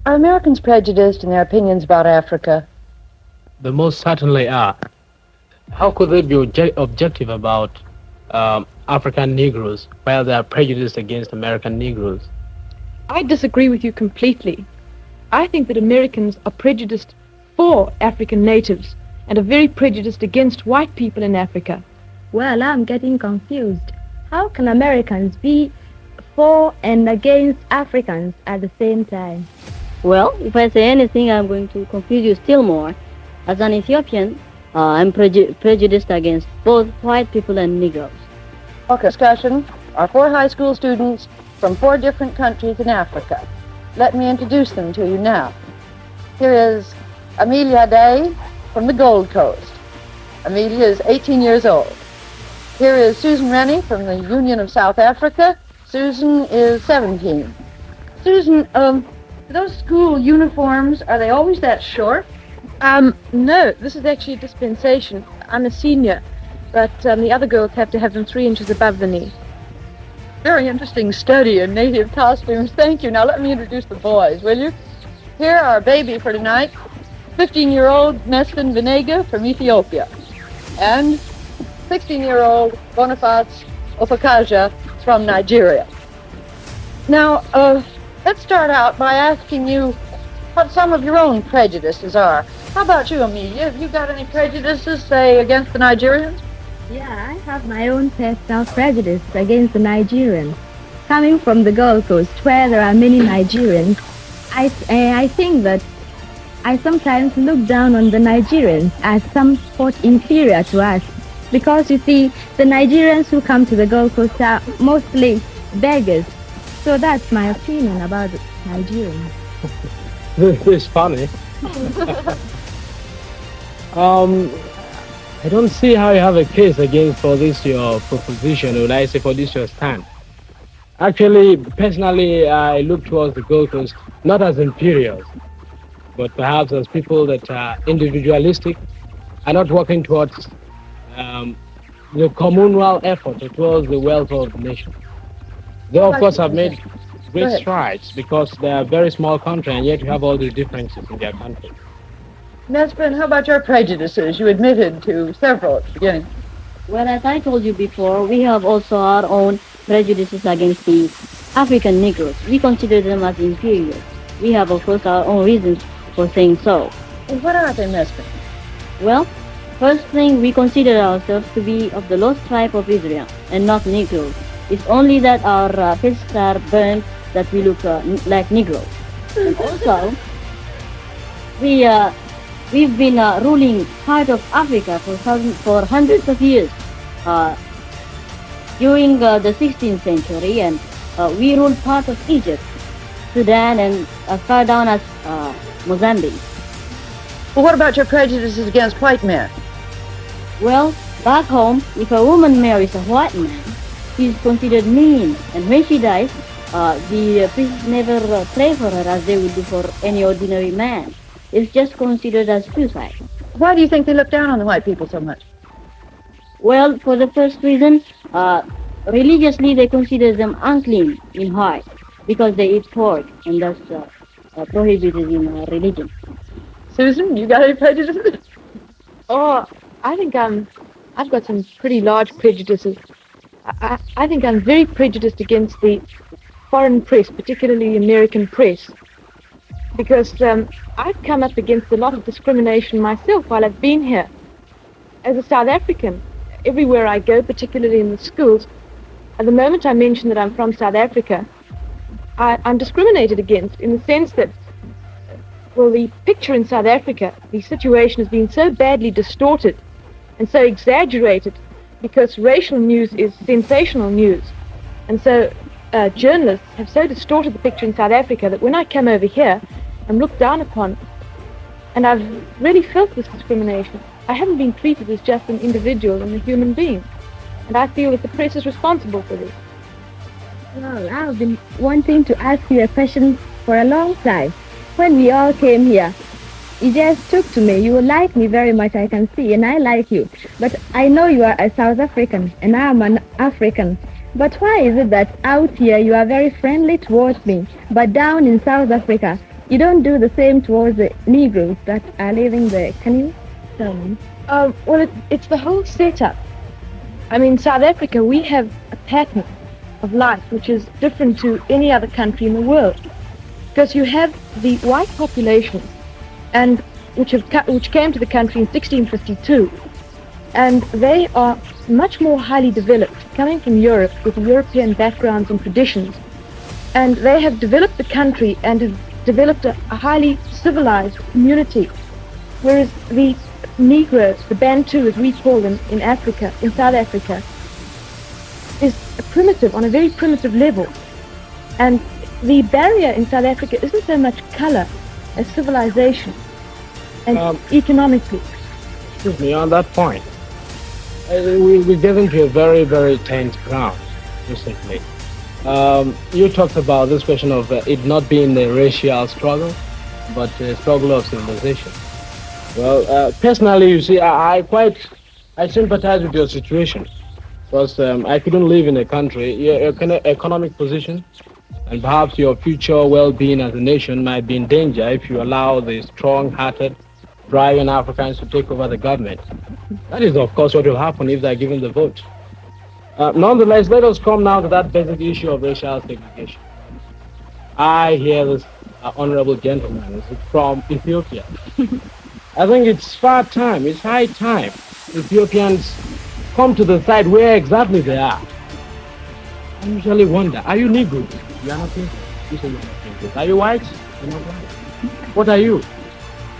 Are Americans prejudiced in their opinions about Africa? They most certainly are. How could they be objective about African Negroes while they are prejudiced against American Negroes? I disagree with you completely. I think that Americans are prejudiced for African natives and are very prejudiced against white people in Africa. Well, I'm getting confused. How can Americans be for and against Africans at the same time? Well, if I say anything, I'm going to confuse you still more. As an Ethiopian, I'm prejudiced against both white people and Negroes. Okay, discussion are 4 high school students from 4 different countries in Africa. Let me introduce them to you now. Here is Amelia Day from the Gold Coast. Amelia is 18 years old. Here is Susan Rennie from the Union of South Africa. Susan is 17. Susan, those school uniforms, are they always that short? No, this is actually a dispensation. I'm a senior, but the other girls have to have them 3 inches above the knee. Very interesting study in native costumes. Thank you. Now let me introduce the boys, will you? Here are our baby for tonight, 15-year-old Mesfin Venega from Ethiopia, and 16-year-old Boniface Ofakaja from Nigeria. Now, let's start out by asking you what some of your own prejudices are. How about you, Amelia? Have you got any prejudices, say, against the Nigerians? Yeah, I have my own personal prejudice against the Nigerians. Coming from the Gold Coast, where there are many Nigerians, I think that I sometimes look down on the Nigerians as somewhat inferior to us. Because, you see, the Nigerians who come to the Gold Coast are mostly beggars. So that's my opinion about the Nigerians. This is funny. I don't see how you have a case against for this your proposition, or I say for this your stand. Actually, personally, I look towards the Gold Coast not as inferiors, but perhaps as people that are individualistic, are not working towards the communal effort towards the welfare of the nation. They, of course, have made great strides because they are a very small country, and yet you have all these differences in their country. Nesbin, how about your prejudices? You admitted to several at the beginning. Well, as I told you before, we have also our own prejudices against the African Negroes. We consider them as inferior. We have, of course, our own reasons for saying so. And what are they, Nesbin? Well, first thing, we consider ourselves to be of the lost tribe of Israel and not Negroes. It's only that our faces are burned that we look like Negroes. And also, we've been ruling part of Africa for hundreds of years during the 16th century, and we ruled part of Egypt, Sudan, and as far down as Mozambique. Well, what about your prejudices against white men? Well, back home, if a woman marries a white man, she is considered mean, and when she dies, the priests never pray for her as they would do for any ordinary man. It's just considered as suicide. Why do you think they look down on the white people so much? Well, for the first reason, religiously they consider them unclean in heart because they eat pork, and that's prohibited in religion. Susan, you got any prejudices? Oh, I think I've got some pretty large prejudices. I think I'm very prejudiced against the foreign press, particularly the American press, because I've come up against a lot of discrimination myself while I've been here. As a South African, everywhere I go, particularly in the schools, at the moment I mention that I'm from South Africa, I'm discriminated against in the sense that, well, the picture in South Africa, the situation has been so badly distorted and so exaggerated because racial news is sensational news. And so journalists have so distorted the picture in South Africa that when I come over here, I'm looked down upon, and I've really felt this discrimination. I haven't been treated as just an individual and a human being, and I feel that the press is responsible for this. Well, I've been wanting to ask you a question for a long time. When we all came here, you just took to me. You like me very much, I can see, and I like you. But I know you are a South African, and I'm an African. But why is it that out here you are very friendly towards me, but down in South Africa, You don't do the same towards the Negroes that are living there. Can you tell me? Well, it's the whole setup. I mean, South Africa, we have a pattern of life which is different to any other country in the world. Because you have the white populations, and which came to the country in 1652, and they are much more highly developed, coming from Europe with European backgrounds and traditions, and they have developed the country and have developed a highly civilized community, whereas the Negroes, the Bantu as we call them in Africa, in South Africa, is primitive, on a very primitive level, and the barrier in South Africa isn't so much color as civilization and economically. Excuse me, on that point, we get into a very, very tense ground recently. You talked about this question of it not being a racial struggle, but a struggle of civilization. Well, personally, you see, I sympathize with your situation, because I couldn't live in a country, your economic position, and perhaps your future well-being as a nation might be in danger if you allow the strong-hearted, driving Africans to take over the government. That is, of course, what will happen if they're given the vote. Nonetheless, let us come now to that basic issue of racial segregation. I hear this honorable gentleman from Ethiopia. I think it's high time Ethiopians come to the side where exactly they are. I usually wonder, are you Negroes? You are not Negroes. You say you're not Negroes. Are you white? You're not white. What are you?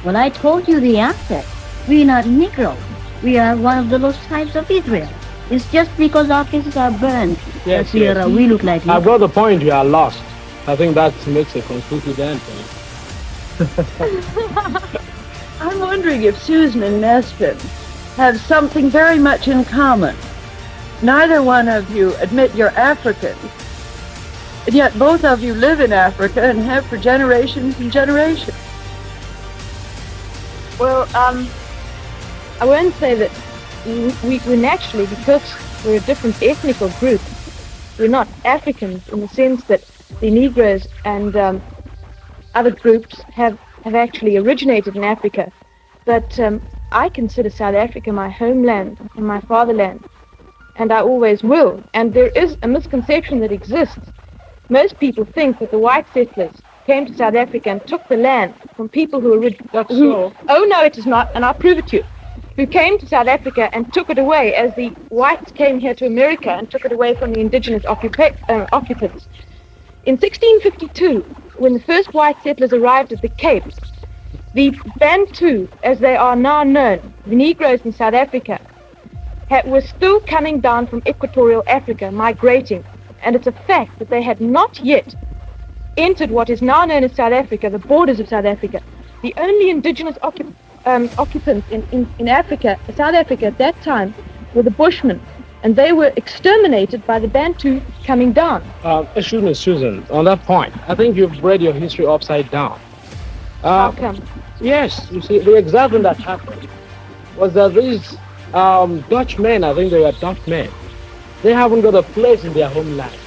Well, I told you the answer. We're not Negroes. We are one of the lost tribes of Israel. It's just because our faces are burned that we look like I've got the point, you are lost. I think that makes a conclusive answer. I'm wondering if Susan and Nestor have something very much in common. Neither one of you admit you're African, and yet both of you live in Africa and have for generations and generations. Well, I won't say that we naturally, because we're a different ethnical group, we're not Africans in the sense that the Negroes and other groups have actually originated in Africa. But I consider South Africa my homeland and my fatherland, and I always will. And there is a misconception that exists. Most people think that the white settlers came to South Africa and took the land from people who oh no, it is not, and I'll prove it to you, who came to South Africa and took it away, as the whites came here to America and took it away from the indigenous occupants. In 1652, when the first white settlers arrived at the Cape, the Bantu, as they are now known, the Negroes in South Africa, were still coming down from equatorial Africa, migrating, and it's a fact that they had not yet entered what is now known as South Africa, the borders of South Africa. The only indigenous occupants in Africa, South Africa at that time, were the Bushmen, and they were exterminated by the Bantu coming down. Excuse me, Susan, on that point, I think you've read your history upside down. How come? Yes, you see, the exact thing that happened was that these Dutchmen, I think they were Dutchmen, they haven't got a place in their homeland.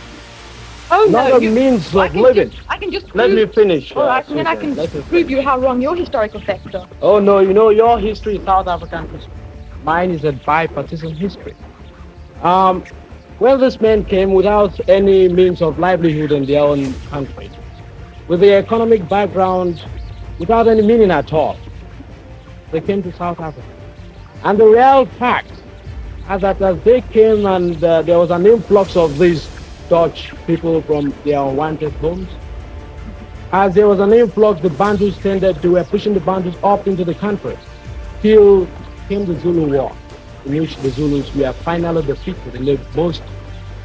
Oh no, not a means of living. I can just Let me finish. All right, and then I can prove you how wrong your historical facts are. Oh no, you know, your history is South African history. Mine is a bipartisan history. Well, this man came without any means of livelihood in their own country, with the economic background without any meaning at all. They came to South Africa. And the real fact is that as they came and there was an influx of these Dutch people from their unwanted homes, as there was an influx, the Bantus they were pushing the Bantus up into the country, till came the Zulu War, in which the Zulus were finally defeated in the most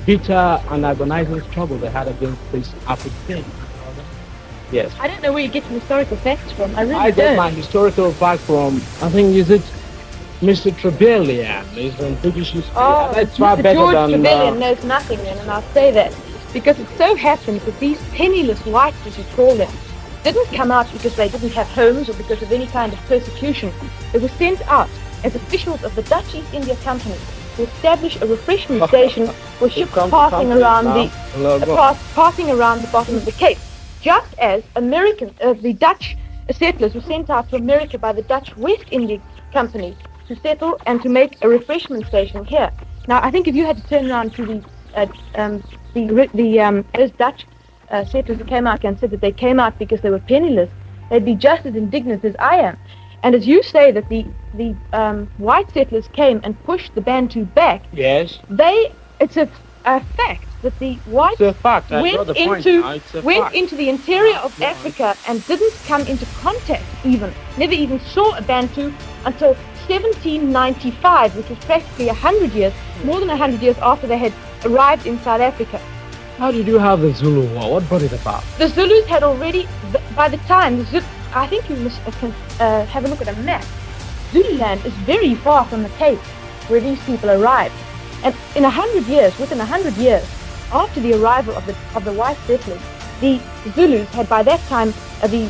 bitter and agonizing struggle they had against this African. Yes. I don't know where you get your historical facts from. I really don't. Get my historical fact from, I think, is it Mr. Trevelyan? He's from British history. Oh, that's far Mr. better George than Trevelyan knows nothing then, and I'll say that. Because it so happens that these penniless whites, as you call them, didn't come out because they didn't have homes or because of any kind of persecution. They were sent out as officials of the Dutch East India Company to establish a refreshment station for ships passing around the bottom of the Cape. just as the Dutch settlers were sent out to America by the Dutch West India Company to settle and to make a refreshment station here. Now, I think if you had to turn around to those Dutch settlers who came out and said that they came out because they were penniless, they'd be just as indignant as I am. And as you say that the white settlers came and pushed the Bantu back, Yes. It's a fact that the whites It's a fact. I got the point now. It's a went fact. into the interior of Africa and didn't come into contact never even saw a Bantu until 1795, which was practically 100 years, more than 100 years after they had arrived in South Africa. How did you have the Zulu War? What brought it about? The Zulus had already, by the time, I think you must have a look at a map. Zululand is very far from the Cape where these people arrived. And within 100 years, after the arrival of the white settlers, the Zulus had by that time, the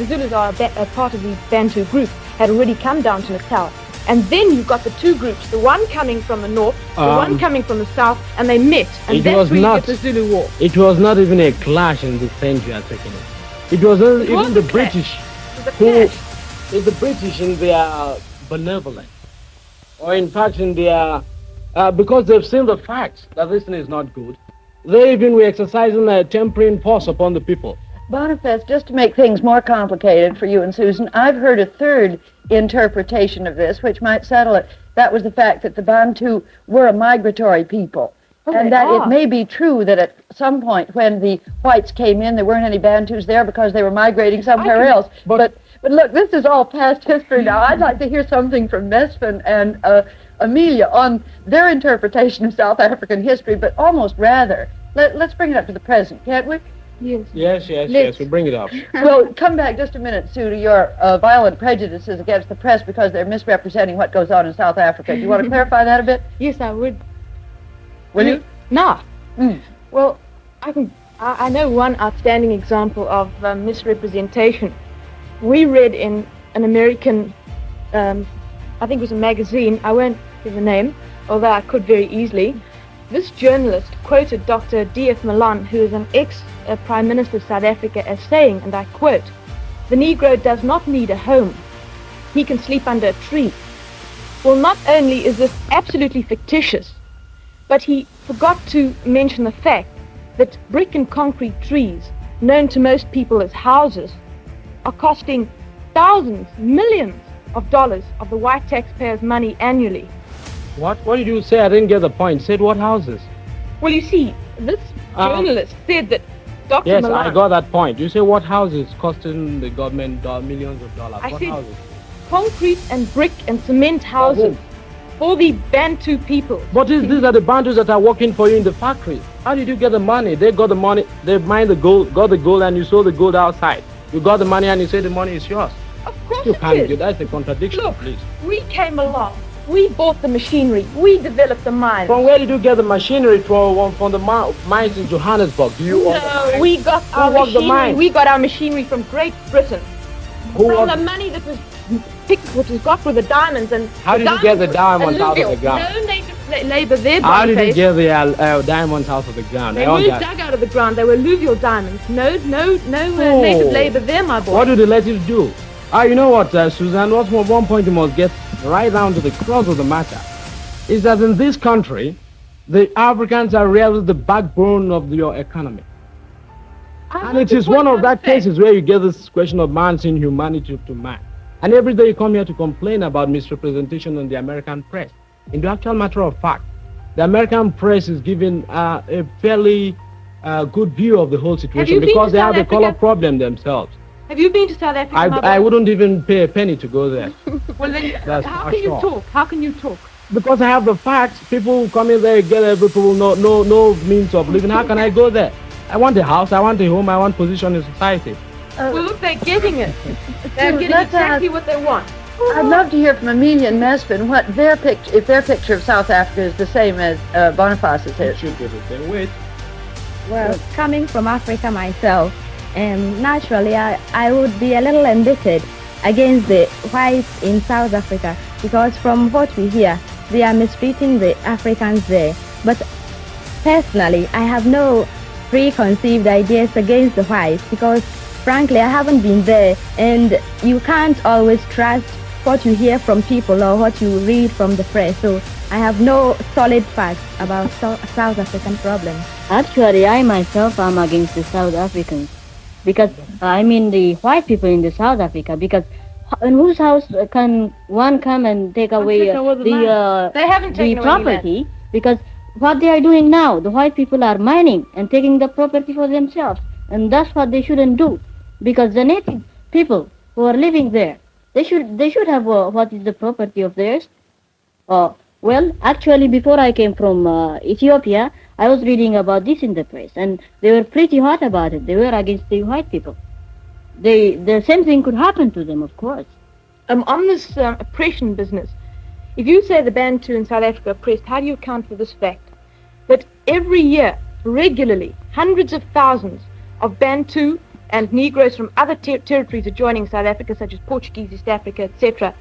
Zulus are a part of the Bantu group, had already come down to Natal. And then you've got the two groups, the one coming from the north, the one coming from the south, and they met. And that's where you get the Zulu War. It was not even a clash in the sense you are taking it. It was even the British the British in their benevolence, or in fact in their, because they've seen the facts that this thing is not good, they even were exercising a tempering force upon the people. Boniface, just to make things more complicated for you and Susan, I've heard a third interpretation of this, which might settle it. That was the fact that the Bantu were a migratory people. And that it may be true that at some point when the whites came in, there weren't any Bantus there because they were migrating somewhere else. But look, this is all past history now. I'd like to hear something from Mesfin and Amelia on their interpretation of South African history, but almost rather. Let's bring it up to the present, can't we? Yes, we bring it up. Well, come back just a minute, Sue, to your violent prejudices against the press because they're misrepresenting what goes on in South Africa. Do you want to clarify that a bit? Yes, I would. Will you? No. Well, I know one outstanding example of misrepresentation. We read in an American, I think it was a magazine, I won't give the name, although I could very easily. This journalist quoted Dr. D.F. Malan, who is an ex-Prime Minister of South Africa, as saying, and I quote, "The Negro does not need a home. He can sleep under a tree." Well, not only is this absolutely fictitious, but he forgot to mention the fact that brick and concrete trees, known to most people as houses, are costing thousands, millions of dollars of the white taxpayers' money annually. What did you say? I didn't get the point. Said what houses? Well, you see, this journalist said that Dr. Yes, Malan... I got that point. You say what houses costing the government millions of dollars? I What said houses? concrete and brick and cement houses for the Bantu people. But these are the Bantus that are working for you in the factories. How did you get the money? They got the money, they mined the gold, got the gold, and you sold the gold outside. You got the money and you say the money is yours. Of course You it can't is. do that's a contradiction, Look, please. we came along. We bought the machinery. We developed the mines. From where did you get the machinery from the mines in Johannesburg? Do you own the No, mines? we got Who our worked the machinery. mines? We got our machinery from Great Britain. Who From worked- the money that was picked, which was got with the diamonds and. How did you get the diamonds out of the ground? No native labor there. How did you Boniface. get the diamonds out of the ground? They I want weren't that. dug out of the ground. They were alluvial diamonds. No native labor there, my boy. What do the relatives do? You know what, Suzanne, one point you must get right down to the crux of the matter is that in this country, the Africans are really the backbone of your economy. And it is one of that cases where you get this question of man's inhumanity to man. And every day you come here to complain about misrepresentation in the American press. In the actual matter of fact, the American press is giving a fairly good view of the whole situation you been because to they South have the color Africa? problem themselves. Have you been to South Africa, my I boy? wouldn't even pay a penny to go there. Well, then, That's how for can you sure. talk? How can you talk? Because I have the facts. People come in there, get every people, no means of living. How can I go there? I want a house, I want a home, I want position in society. Well, look, they're getting it. They're getting let's exactly what they want. I'd love to hear from Amelia and Mesfin what their picture, if their picture of South Africa is the same as Boniface's It is. should be the same way. Well, coming from Africa myself, naturally I would be a little embittered against the whites in South Africa because from what we hear, they are mistreating the Africans there. But personally, I have no preconceived ideas against the whites because, frankly, I haven't been there, and you can't always trust what you hear from people or what you read from the press. So I have no solid facts about South African problems. Actually, I myself am against the South Africans because I mean the white people in the South Africa, because in whose house can one come and take away They haven't the taken away any property? Because what they are doing now, the white people are mining and taking the property for themselves, and that's what they shouldn't do, because the native people who are living there, they should have what is the property of theirs. Well, actually, before I came from Ethiopia, I was reading about this in the press, and they were pretty hot about it. They were against the white people. The same thing could happen to them, of course. On this oppression business, if you say the Bantu in South Africa are oppressed, how do you account for this fact? That every year, regularly, hundreds of thousands of Bantu and Negroes from other territories adjoining South Africa, such as Portuguese, East Africa, etc.,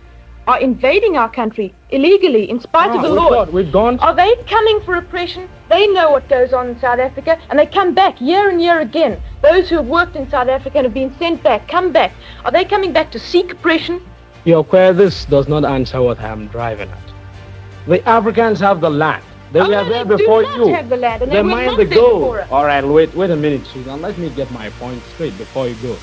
are invading our country illegally in spite of the law. We've gone. Are they coming for oppression? They know what goes on in South Africa, and they come back year and year again. Those who have worked in South Africa and have been sent back, come back. Are they coming back to seek oppression? Your query, this does not answer what I am driving at. The Africans have the land. They were there before do not you. have the land, and They they were mine not the there before gold. us. All right, wait a minute, Susan. Let me get my point straight before you go.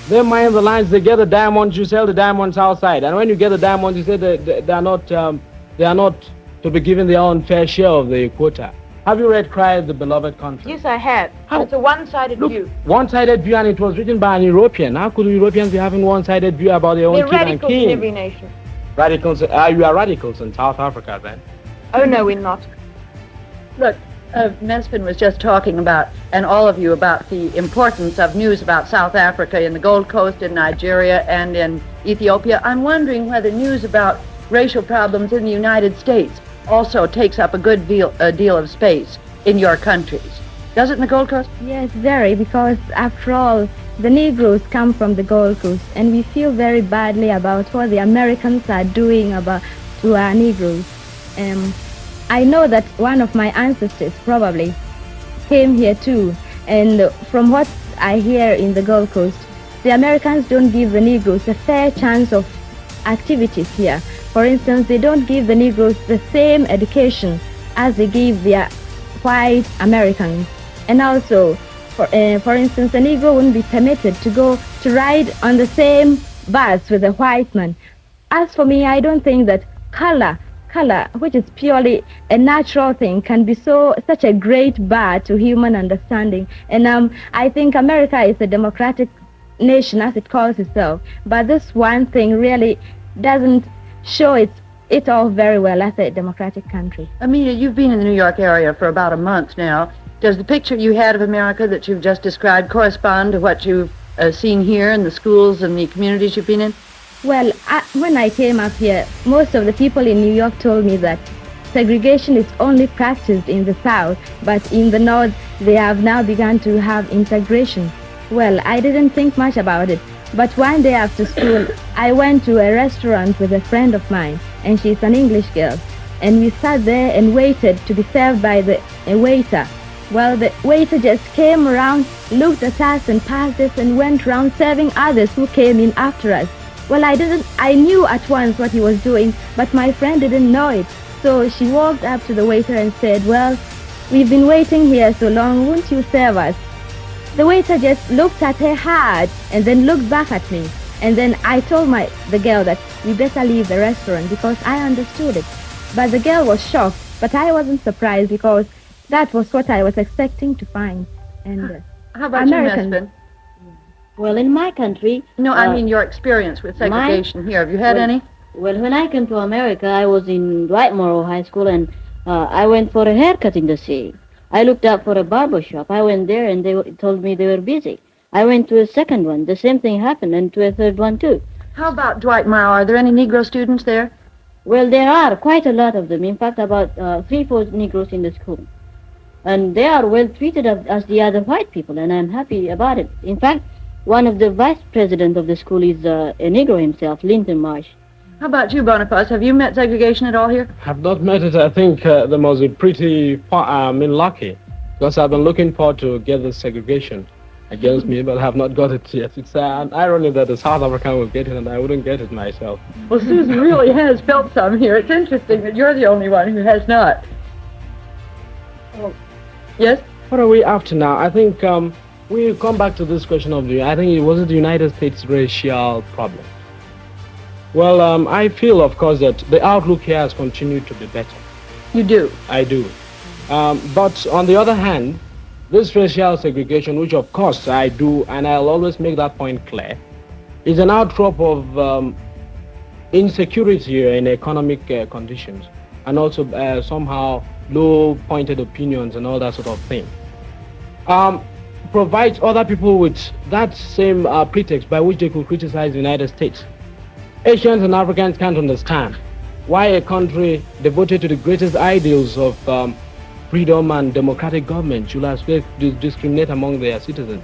They mine the lands. They get the diamonds. You sell the diamonds outside, and when you get the diamonds, you say they are not to be given their own fair share of the quota. Have you read "Cry the Beloved Country"? Yes, I have. How? It's a one-sided Look, view. one-sided view, and it was written by an European. How could Europeans be having one-sided view about their own They're king and radicals in king? every nation. Radicals? You are radicals in South Africa, then? Oh, no, we're not. Look, Mesfin was just talking about, and all of you, about the importance of news about South Africa in the Gold Coast, in Nigeria, and in Ethiopia. I'm wondering whether news about racial problems in the United States also takes up a good deal of space in your countries. Does it in the Gold Coast? Yes, very, because after all, the Negroes come from the Gold Coast, and we feel very badly about what the Americans are doing to our Negroes. I know that one of my ancestors probably came here too, and from what I hear in the Gold Coast, the Americans don't give the Negroes a fair chance of activities here. For instance, they don't give the Negroes the same education as they give their white Americans. And also, for instance, a Negro wouldn't be permitted to ride on the same bus with a white man. As for me, I don't think that color, which is purely a natural thing, can be such a great bar to human understanding. And I think America is a democratic nation, as it calls itself. But this one thing really doesn't show it all very well as a democratic country. Amelia, you've been in the New York area for about a month now. Does the picture you had of America that you've just described correspond to what you've seen here in the schools and the communities you've been in? Well, when I came up here, most of the people in New York told me that segregation is only practiced in the South, but in the North, they have now begun to have integration. Well, I didn't think much about it, but one day after school, I went to a restaurant with a friend of mine, and she's an English girl, and we sat there and waited to be served by a waiter. Well, the waiter just came around, looked at us and passed us, and went around serving others who came in after us. Well, I knew at once what he was doing, but my friend didn't know it. So she walked up to the waiter and said, "Well, we've been waiting here so long, won't you serve us?" The waiter just looked at her hard and then looked back at me. And then I told the girl that we better leave the restaurant because I understood it. But the girl was shocked, but I wasn't surprised because that was what I was expecting to find. And How about Americans- you, Mesfin? Well, in my country... No, I mean your experience with segregation here. Have you had any? Well, when I came to America, I was in Dwightmore High School, and I went for a haircut in the city. I looked up for a barber shop. I went there, and they told me they were busy. I went to a second one. The same thing happened, and to a third one, too. How about Dwightmore? Are there any Negro students there? Well, there are quite a lot of them. In fact, about 3-4 Negroes in the school. And they are well treated as the other white people, and I'm happy about it. In fact, one of the vice president of the school is a Negro himself, Linton Marsh. How about you, Boniface? Have you met segregation at all here? Have not met it. I think they must be pretty lucky Because I've been looking forward to get this segregation against me, but I have not got it yet. It's an irony that the South African will get it and I wouldn't get it myself. Well, Susan really has felt some here. It's interesting that you're the only one who has not. Well, yes? What are we after now? I think we'll come back to this question of I think it was the United States racial problem. Well, I feel, of course, that the outlook here has continued to be better. You do? I do. But on the other hand, this racial segregation, which of course I do, and I'll always make that point clear, is an outcrop of insecurity in economic conditions, and also somehow low-pointed opinions and all that sort of thing. Provides other people with that same pretext by which they could criticize the United States. Asians and Africans can't understand why a country devoted to the greatest ideals of freedom and democratic government should expect to discriminate among their citizens.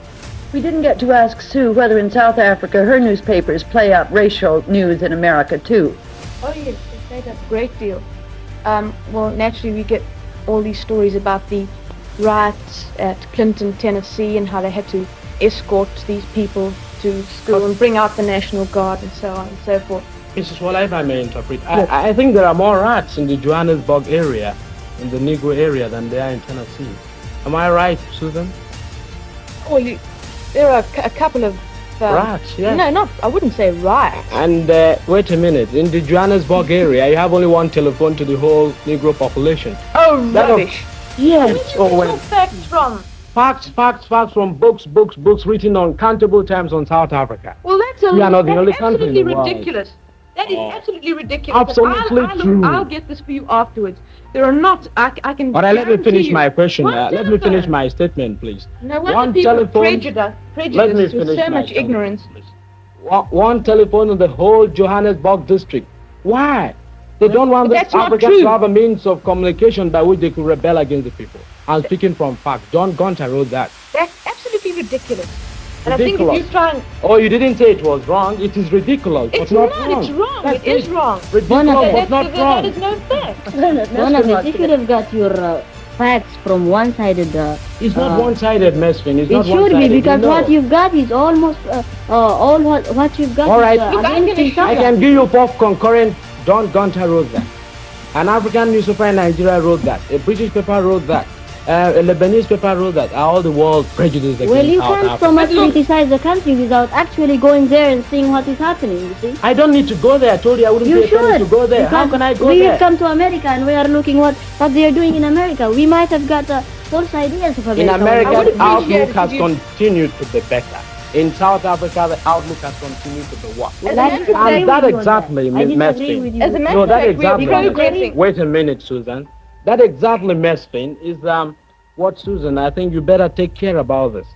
We didn't get to ask Sue whether in South Africa her newspapers play up racial news in America too. Oh yes, they play that a great deal. Well, naturally we get all these stories about the riots at Clinton, Tennessee, and how they had to escort these people to school and bring out the National Guard and so on and so forth. Mrs. Waller, if I may interpret, I think there are more rats in the Johannesburg area, in the Negro area, than there are in Tennessee. Am I right, Susan? Well, there are a couple of... rats, yes. No, I wouldn't say riots. And wait a minute, in the Johannesburg area, you have only one telephone to the whole Negro population. Oh, rubbish. Yes. Where did you get facts from? Facts from books written on countable times on South Africa. Well, that's We are not the only country in the world. ridiculous. That is absolutely ridiculous. Absolutely true. I'll get this for you afterwards. There are not, I can... All right, let me finish you. my question. What Let me finish my statement, please. No wonder people prejudice Let me with finish so my much ignorance. please. One telephone in the whole Johannesburg district. Why? They don't want the that's not Africans true. to have a means of communication by which they could rebel against the people. I'm speaking from fact. John Gunter wrote that. That's absolutely ridiculous. And Ridiculous. I think if you try and... Oh, you didn't say it was wrong. It is ridiculous, It's but not not, wrong. it's wrong. That's It is wrong. Ridiculous, but not That wrong. is no fact. Bonafide, if you have got your facts from one-sided... It's not one-sided, Mesfin. It's it not should one-sided. be, because you know. what you've got is almost all what you've got All right. is Look, I'm against gonna each show I other. can give you both concurrent. John Gunter wrote that. An African newspaper in Nigeria wrote that. A British paper wrote that. A Lebanese paper wrote that. All the world prejudice against Well, you South can't Africa. so much criticize the country without actually going there and seeing what is happening, you see. I don't need to go there. I told you I wouldn't You pay attention should. to go there. How because can I go we there? have come to America and we are looking what they are doing in America. We might have got false ideas of America. In America, I would the outlook appreciate it has if you- continued to be better. In South Africa, the outlook has continued to be worse. Well, I And disagree And with that you on exactly, that. I Ms. disagree with Mesfin. you. As a matter No, of that fact, exactly. we are progressing. Wait a minute, Susan. That exactly, Mesfin, is what, Susan, I think you better take care about this.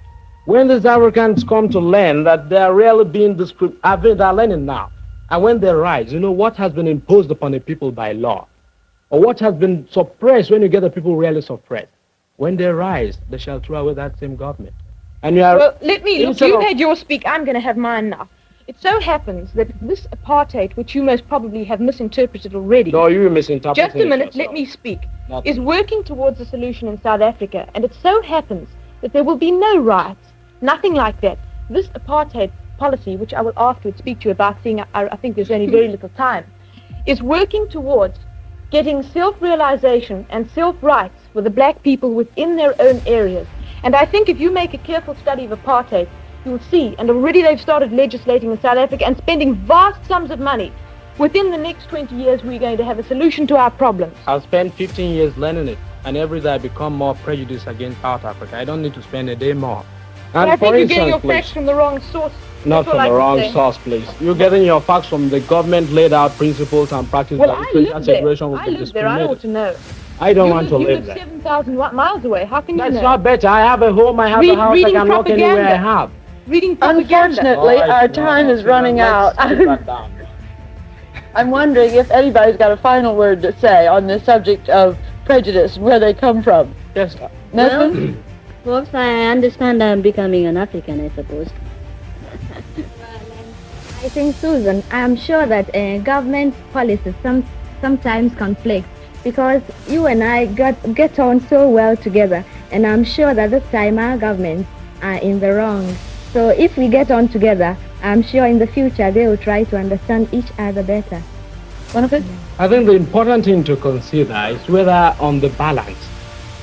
When these Africans come to learn that they are really being discriminated, they are learning now. And when they rise, you know what has been imposed upon the people by law, or what has been suppressed when you get the people really suppressed. When they rise, they shall throw away that same government. And you are... Well, look, instead you of- had your speak, I'm going to have mine now. It so happens that this apartheid, which you most probably have misinterpreted already, No, you misinterpreted just a minute, yourself. let me speak, Nothing. is working towards a solution in South Africa, and it so happens that there will be no riots, nothing like that. This apartheid policy, which I will afterwards speak to you about, seeing I think there's only very little time, is working towards getting self-realization and self-rights for the black people within their own areas. And I think if you make a careful study of apartheid, you'll see, and already they've started legislating in South Africa and spending vast sums of money. Within the next 20 years, we're going to have a solution to our problems. I've spent 15 years learning it, and every day I become more prejudiced against South Africa. I don't need to spend a day more. But And I think for you're getting your instance, facts please, from the wrong source. not That's all from I the can wrong say. source, please. You're getting your facts from the government laid out principles and practices Well, that I racial live there. segregation will I be live there. I ought discriminated. to know. I don't You want to you live live there. 7,000 miles away. How can you That's know? not better. I have a home, I have a house, I Reading can walk anywhere I propaganda. have. Reading propaganda. Unfortunately, All right, our no, time no, is running let's out. put that down. I'm wondering if anybody's got a final word to say on the subject of prejudice and where they come from. Yes. Mesfin? Folks, I understand I'm becoming an African, I suppose. I think, Susan, I'm sure that government policies sometimes conflict. because you and I get on so well together, and I'm sure that this time our governments are in the wrong. So if we get on together, I'm sure in the future they will try to understand each other better. I think the important thing to consider is whether on the balance,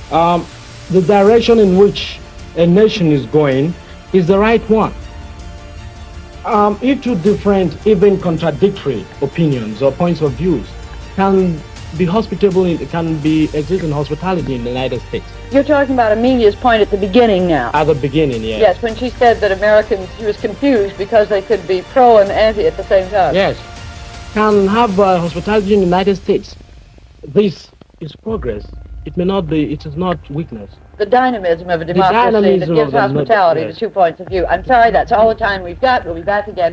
the direction in which a nation is going is the right one. If two different, even contradictory opinions or points of views can be hospitable, can be exist in hospitality in the United States. You're talking about Amelia's point at the beginning now. At the beginning, yes. Yes, when she said that Americans, she was confused because they could be pro and anti at the same time. Yes. Can have hospitality in the United States. This is progress. It may not be, it is not weakness. The dynamism of a democracy that gives hospitality to two points of view. I'm sorry, that's all the time we've got. We'll be back again.